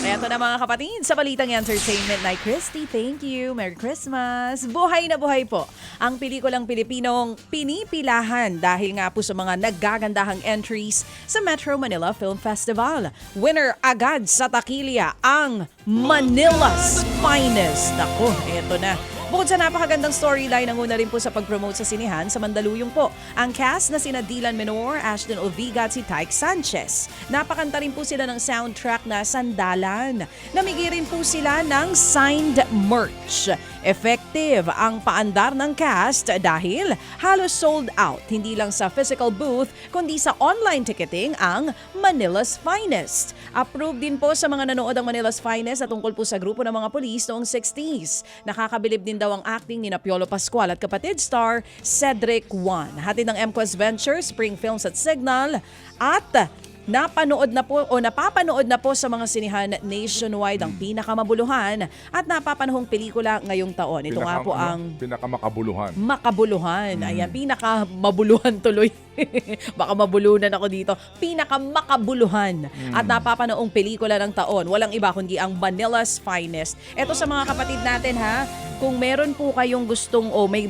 Eto na mga kapatid, sa Balitang Entertainment na Christy, thank you. Merry Christmas. Buhay na buhay po ang pelikulang Pilipinong pinipilahan dahil nga po sa mga naggagandahang entries sa Metro Manila Film Festival. Winner agad sa takilya ang Manila's Finest. Ako, eto na. Bukod sa napakagandang storyline, nanguna rin po sa pag-promote sa sinihan sa Mandaluyong po ang cast na sina Dylan Menor, Ashton Oviga at si Tyke Sanchez. Napakanta rin po sila ng soundtrack na Sandalan. Namigay rin po sila ng signed merch. Effective ang paandar ng cast dahil halos sold out. Hindi lang sa physical booth, kundi sa online ticketing ang Manila's Finest. Approved din po sa mga nanood ang Manila's Finest at tungkol po sa grupo ng mga polis noong 60s. Nakakabilib din daw ang acting ni Piolo Pascual at kapatid star Cedric Juan. Hatid ng MQuest Ventures, Spring Films at Signal at napanood na po o napapanood na po sa mga sinihan nationwide ang pinakamabuluhan at napapanahong pelikula ngayong taon. Ito nga po ang pinakamakabuluhan. Makabuluhan. Ayan, pinakamabuluhan tuloy. Baka mabulunan ako dito. Pinakamakabuluhan at napapanoong pelikula ng taon. Walang iba kundi ang Manila's Finest. Ito sa mga kapatid natin ha, kung meron po kayong gustong may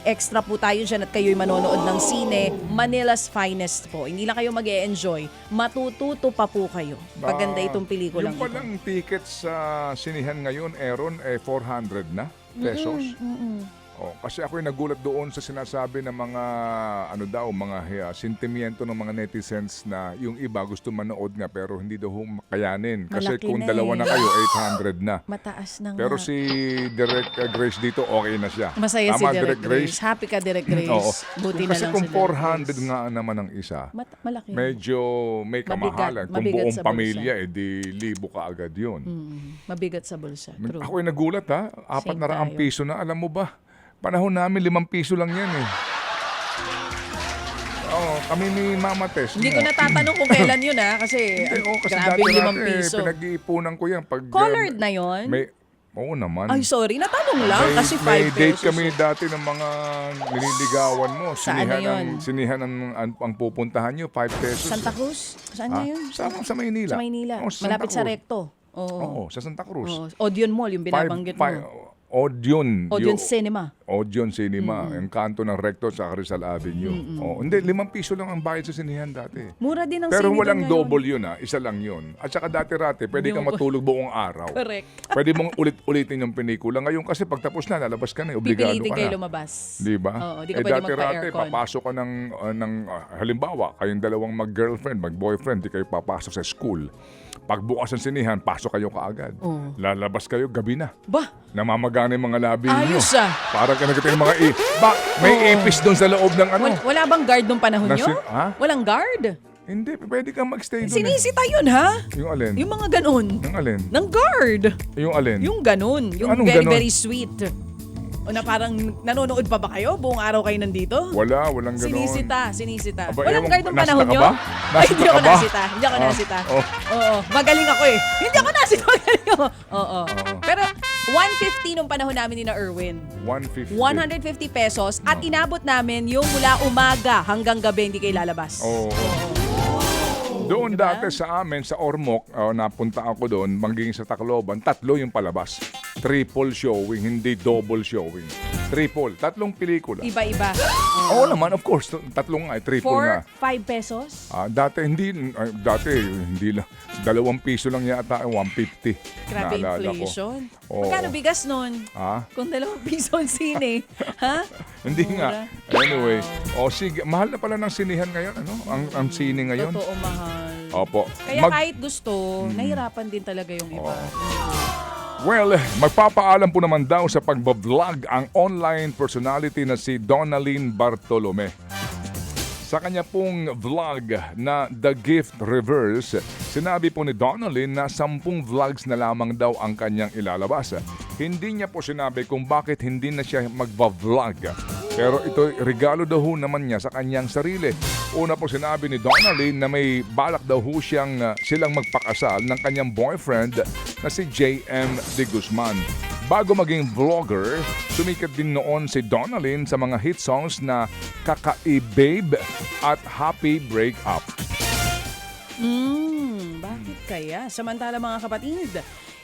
extra po tayo dyan at kayo'y manonood ng sine, Manila's Finest po. Hindi lang kayo mag-e-enjoy, matututo pa po kayo. Paganda itong pelikulang ito. Yung palang ticket sa sinihan ngayon, Aaron, 400 na pesos. Oh, kasi ako'y nagulat doon sa sinasabi ng mga mga sentimiento ng mga netizens na yung iba gusto manood nga pero hindi daw makayanin. Kasi Malaki kung na dalawa eh. na kayo, 800 na. Mataas na nga. Pero si Direk Grace dito, okay na siya. Masaya Tama, si Direk Grace. Happy ka, Direk Grace. Oo. Buti na Kasi lang kung si Direk 400 Grace. nga naman ang isa, Malaki. medyo may kamahalan. Kung mabigat buong sa bulsa. pamilya, di libo ka agad yun. Mabigat sa bulsa. True. Ako'y nagulat ha, Same 400 tayo. piso na. Alam mo ba, panahon namin 5 piso lang yan eh. Oo, kami ni Mama Tess. Hindi ko natatanong kung kailan yun kasi Kasi grabe dati yung 5 natin, piso. pinag-iipunan ko yan. Pag, Colored na yun? Oo naman. Ay, sorry. Natanong lang kasi 5 may date pesos. kami dati ng mga nililigawan mo. Saan na yun? Sinihan ang pupuntahan nyo, 5 pesos. Santa Cruz? Saan na yun? Sa Maynila. Sa Maynila. Oo, sa Santa Malapit sa Cruz. Recto. Oo. Oo, sa Santa Cruz. Oo. Odeon Mall, yung binabanggit mo. Odeon. Odeon Cinema. Odeon Cinema. Yung kanto ng Recto sa Rizal Avenue. Oh, hindi, 5 piso lang ang bayad sa sinihan dati. Mura din ang Pero sine walang doon double yun isa lang yun. At saka dati-rati, pwede kang matulog buong araw. Correct. Pwede mong ulit-ulitin yung pelikula. Ngayon kasi pagtapos na, lalabas ka na, obligado Pipilitin ka kayo na. lumabas. Di ba? Oo, di ka pwede dati-rati, magpa-aircon. papasok ka halimbawa, kayong dalawang mag-girlfriend, mag-boyfriend, di kayo papasok sa school. Pagbukas ng sinihan, pasok kayo kaagad. Lalabas kayo, gabi na. Bah, Namamagana yung mga labi nyo. ayos ah. Parang ka nagkita yung mga may ipis doon sa loob ng Wala bang guard nung panahon nyo? Ha? Walang guard? Hindi, pwede kang magstay doon. Sinisita yun ha? Yung alin? Yung mga ganon. Yung alin? Ng guard. Yung alin? Yung ganon. Yung Anong very, ganon? very sweet. O na parang nanonood pa ba kayo? Buong araw kayo nandito? Walang ganon. Sinisita. Aba, Walang ewan, guard nung nasita panahon ka nyo? ba? Ay, hindi Nasita ako ka ba? nasita. Hindi ako nasita. Oh. Oo. Magaling ako eh. Hindi ako nasita. Magaling ako. Oo. Pero 150 nung panahon namin ni na Erwin. 150. 150 pesos at inabot namin yung mula umaga hanggang gabi hindi kayo lalabas. Oo. Doon Diba? dati sa amin, sa Ormoc, napunta ako doon, maging sa Tacloban, 3 yung palabas. Triple showing, hindi double showing. Triple. 3 pelikula. Iba-iba. Oo naman, of course. 3 nga, triple nga. 5 pesos? Dati hindi lang. 2 piso lang yata, 150. Grabe Naalala ko. inflation. Oo. Magkano bigas nun? Ha? Kung 2 piso ang sine. Ha? Hindi Mura. nga. Anyway, sige, mahal na pala ng sinihan ngayon, ang sine ngayon. Totoo mahal. Opo. Kaya kahit gusto, nahirapan din talaga yung iba. Well, magpapaalam po naman daw sa pagbablog ang online personality na si Donalyn Bartolome. Sa kanya pong vlog na The Gift Reverse, sinabi po ni Donalyn na 10 vlogs na lamang daw ang kanyang ilalabas. Hindi niya po sinabi kung bakit hindi na siya magba-vlog. Pero ito, regalo daw ho naman niya sa kanyang sarili. Una po sinabi ni Donalyn na may balak daw ho silang magpakasal ng kanyang boyfriend na si JM De Guzman. Bago maging vlogger, sumikat din noon si Donalyn sa mga hit songs na Kakaibab at Happy Breakup. Bakit Kaya, samantala mga kapatid,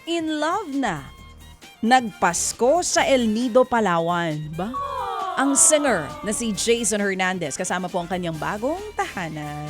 in love na. Nagpasko sa El Nido, Palawan. Ba? Ang singer na si Jason Hernandez kasama po ang kanyang bagong tahanan.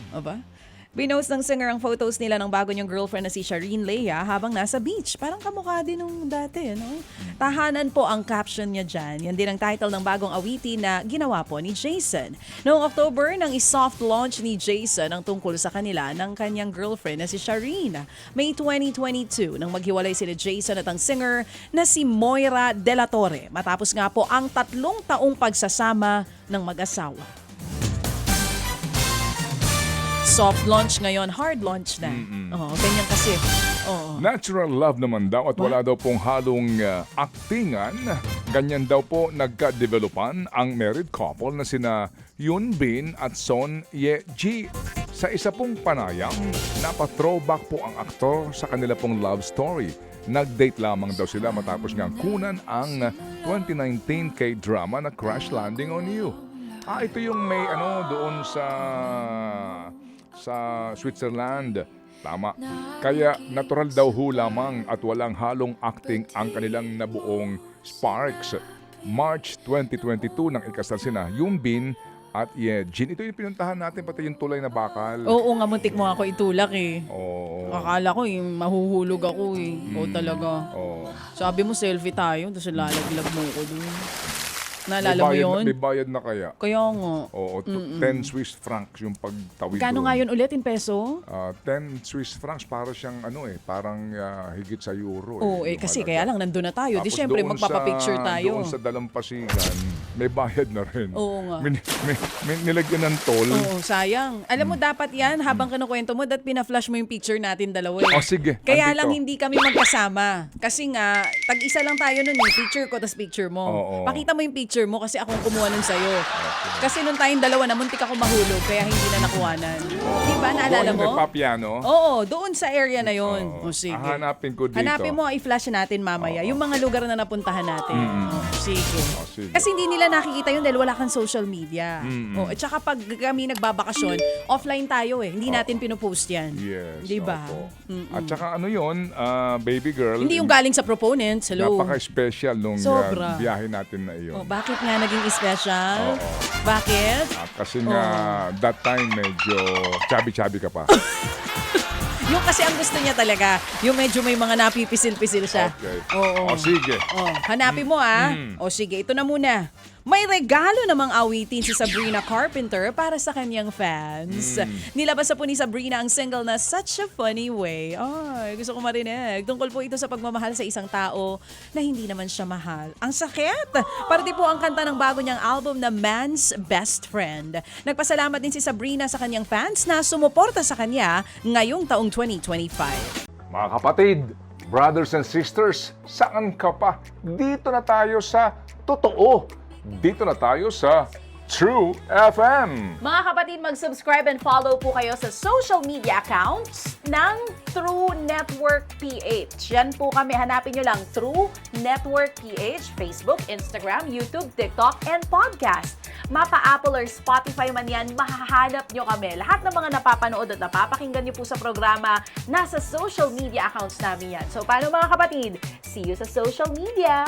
Aba? Binost ng singer ang photos nila ng bago niyang girlfriend na si Shireen Leia habang nasa beach. Parang kamukha din nung dati, no? Tahanan po ang caption niya dyan. Yan din ang title ng bagong awitin na ginawa po ni Jason. Noong October, nang i-soft launch ni Jason ang tungkol sa kanila ng kanyang girlfriend na si Shireen. May 2022, nang maghiwalay sila Jason at ang singer na si Moira De La Torre. Matapos nga po ang 3 taong pagsasama ng mag-asawa. Soft launch ngayon, hard launch na. Oo, ganyan kasi. Oo. Natural love naman daw at wala daw pong halong aktingan. Ganyan daw po nagka-developan ang married couple na sina Yoon Bin at Son Ye Ji. Sa isa pong panayam, napa-throwback po ang aktor sa kanila pong love story. Nag-date lamang daw sila matapos nga kunan ang 2019 K-drama na Crash Landing on You. Ito yung may doon sa Switzerland. Tama. Kaya natural daw ho lamang at walang halong acting ang kanilang nabuong sparks. March 2022 nang ikasal sina Yoon Bin at Ye Jin. Ito yung pinuntahan natin, pati yung tulay na bakal. Oo nga, muntik mo ako itulak eh. Oo. Akala ko mahuhulog ako eh. Oo talaga. Oo. Sabi mo selfie tayo, tapos lalaglag mo ko dun. Naalala mo yun? May bayad na kaya. Kaya nga. Oo, 10 Swiss francs yung pagtawid Kano doon. nga yun ulit in peso? 10 Swiss francs para siyang parang higit sa euro. Oo, yung kasi halaga. kaya lang nandun na tayo. Di Tapos syempre doon magpapapicture tayo. Doon sa Dalampasigan, may bayad na rin. Oo nga. May nilagyan ng toll. Oo, sayang. Alam mo, dapat yan, habang kinukwento mo, that pinaflash mo yung picture natin dalawa. Oh, sige. Kaya andito. lang hindi kami magkasama. Kasi nga, tag-isa lang tayo nun eh. Picture ko, tas picture mo. Oo. Pakita mo yung picture mo kasi akong kumuha nun sa'yo. Kasi nung tayong dalawa na, muntik ako mahulog, kaya hindi na nakuhanan. Diba? Naalala Doon mo? nagpapiano. Oo, doon sa area na yon. Oo. O sige. Hanapin ko dito. Hanapin mo, i-flash natin mamaya. Yung mga lugar na napuntahan natin. O, sige. Sige. Kasi hindi nila nakikita yun dahil wala kang social media. O, at saka pag kami nagbabakasyon, offline tayo eh. Hindi natin pinupost yan. Yes. Diba? Opo. At saka yun, baby girl. Hindi yung galing sa proponents. Hello. Napaka-special nung Sobra. biyahe natin na iyon. O, bakit nga naging special? Oo. Bakit? Kasi nga, that time medyo chubby-chubby ka pa. Yung kasi ang gusto niya talaga, yung medyo may mga napipisil-pisil siya. Okay. Oo. O sige. Hanapin mo O sige, ito na muna. May regalo namang awitin si Sabrina Carpenter para sa kanyang fans. Nilabas na po ni Sabrina ang single na Such a Funny Way. Ay, gusto ko marinig. Tungkol po ito sa pagmamahal sa isang tao na hindi naman siya mahal. Ang sakit! Parte po ang kanta ng bago niyang album na Man's Best Friend. Nagpasalamat din si Sabrina sa kanyang fans na sumuporta sa kanya ngayong taong 2025. Mga kapatid, brothers and sisters, saan ka pa? Dito na tayo sa totoo. Dito na tayo sa True FM. Mga kapatid, mag-subscribe and follow po kayo sa social media accounts ng True Network PH. Yan po kami. Hanapin nyo lang True Network PH, Facebook, Instagram, YouTube, TikTok, and podcast. Mapa Apple or Spotify man yan, mahahanap nyo kami. Lahat ng mga napapanood at napapakinggan nyo po sa programa, nasa social media accounts namin yan. So, paano mga kapatid? See you sa social media!